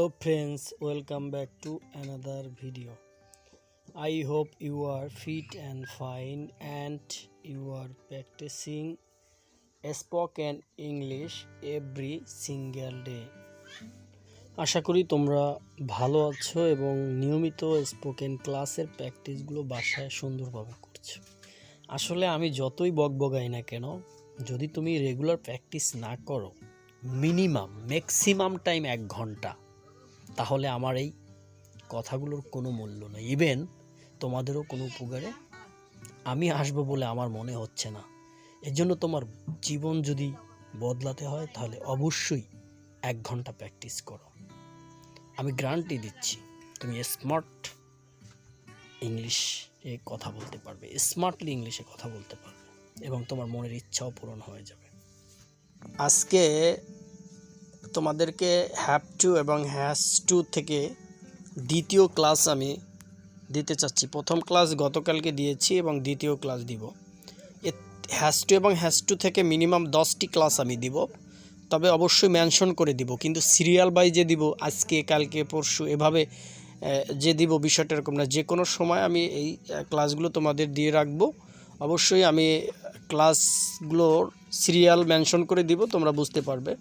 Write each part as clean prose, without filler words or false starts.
Hello friends, welcome back to another video. I hope you are fit and fine and you are practicing spoken English every single day. আশা করি তোমরা ভালো আছো এবং নিয়মিত spoken ক্লাসের প্র্যাকটিসগুলো বাসায় সুন্দরভাবে করছো। আসলে আমি যতই বকবকাই না কেন, যদি তুমি রেগুলার প্র্যাকটিস না করো ম্যাক্সিমাম টাইম 1 ঘন্টা, তাহলে আমার এই কথাগুলোর কোনো মূল্য নেই। ইভেন তোমাদেরও কোনো উপকারে আমি আসবো বলে আমার মনে হচ্ছে না। এর জন্য তোমার জীবন যদি বদলাতে হয় তাহলে অবশ্যই 1 ঘন্টা প্র্যাকটিস করো। আমি গ্যারান্টি দিচ্ছি তুমি স্মার্ট ইংলিশে কথা বলতে পারবে, স্মার্টলি ইংলিশে কথা বলতে পারবে এবং তোমার মনের ইচ্ছাও পূরণ হয়ে যাবে। আজকে তোমাদেরকে হ্যাভ টু এবং হ্যাজ টু থেকে দ্বিতীয় ক্লাস আমি দিতে চাচ্ছি। প্রথম ক্লাস গতকালকে দিয়েছি এবং দ্বিতীয় ক্লাস দিব। হ্যাজ টু এবং হ্যাজ টু থেকে মিনিমাম 10টি ক্লাস আমি দিব, তবে অবশ্যই মেনশন করে দিব, কিন্তু সিরিয়াল ওয়াইজে দিব, আজকে কালকে পরশু এভাবে যে দিব বিষয়টা এরকম না। যে কোনো সময় আমি এই ক্লাসগুলো তোমাদের দিয়ে রাখবো। অবশ্যই আমি ক্লাসগুলোর সিরিয়াল মেনশন করে দিব, তোমরা বুঝতে পারবে।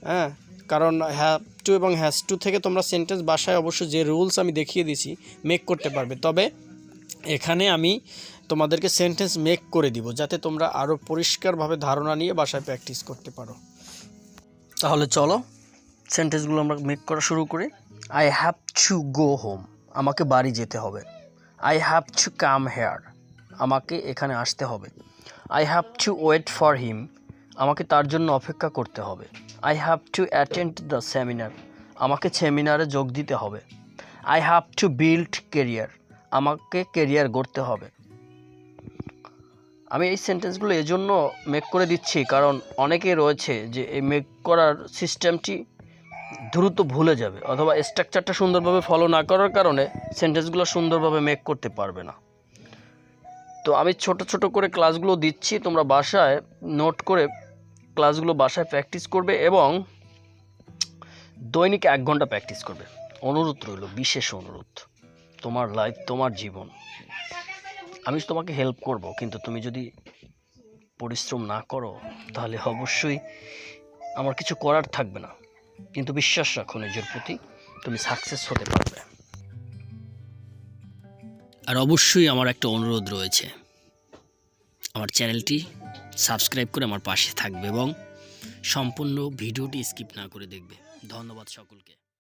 হ্যাঁ, কারণ হ্যাভ টু এবং হ্যাজ টু থেকে তোমরা সেন্টেন্স বাসায় অবশ্যই যে রুলস আমি দেখিয়ে দিছি মেক করতে পারবে, তবে এখানে আমি তোমাদেরকে সেন্টেন্স মেক করে দিব যাতে তোমরা আরও পরিষ্কারভাবে ধারণা নিয়ে বাসায় প্র্যাকটিস করতে পারো। তাহলে চলো সেন্টেন্সগুলো আমরা মেক করা শুরু করি। I have to go home, আমাকে বাড়ি যেতে হবে। I have to come here, আমাকে এখানে আসতে হবে। I have to wait for him, আমাকে তার জন্য অপেক্ষা করতে হবে। I have to attend the seminar, আমাকে সেমিনারে যোগ দিতে হবে। I have to build career, আমাকে কেরিয়ার গড়তে হবে। আমি এই সেন্টেন্সগুলো এজন্য মেক করে দিচ্ছি কারণ অনেকে রয়েছে যে এই মেক করার সিস্টেমটি দ্রুত ভুলে যাবে অথবা স্ট্রাকচারটা সুন্দরভাবে ফলো না করার কারণে সেন্টেন্সগুলো সুন্দরভাবে মেক করতে পারবে না। তো আমি ছোট ছোট করে ক্লাসগুলো দিচ্ছি, তোমরা বাসায় নোট করে ক্লাসগুলো বাসায় প্র্যাকটিস করবে এবং দৈনিক 1 ঘন্টা প্র্যাকটিস করবে। অনুরোধ রইল, বিশেষ অনুরোধ। তোমার লাইফ, তোমার জীবন, আমি তোমাকে হেল্প করব, কিন্তু তুমি যদি পরিশ্রম না করো তাহলে অবশ্যই আমার কিছু করার থাকবে না। কিন্তু বিশ্বাস রাখো নিজের প্রতি, তুমি সাকসেস হতে পারবে। আর অবশ্যই আমার একটা অনুরোধ রয়েছে, আমার চ্যানেলটি সাবস্ক্রাইব করে আমার পাশে থাকবে এবং সম্পূর্ণ ভিডিওটি স্কিপ না করে দেখবে। ধন্যবাদ সকলকে।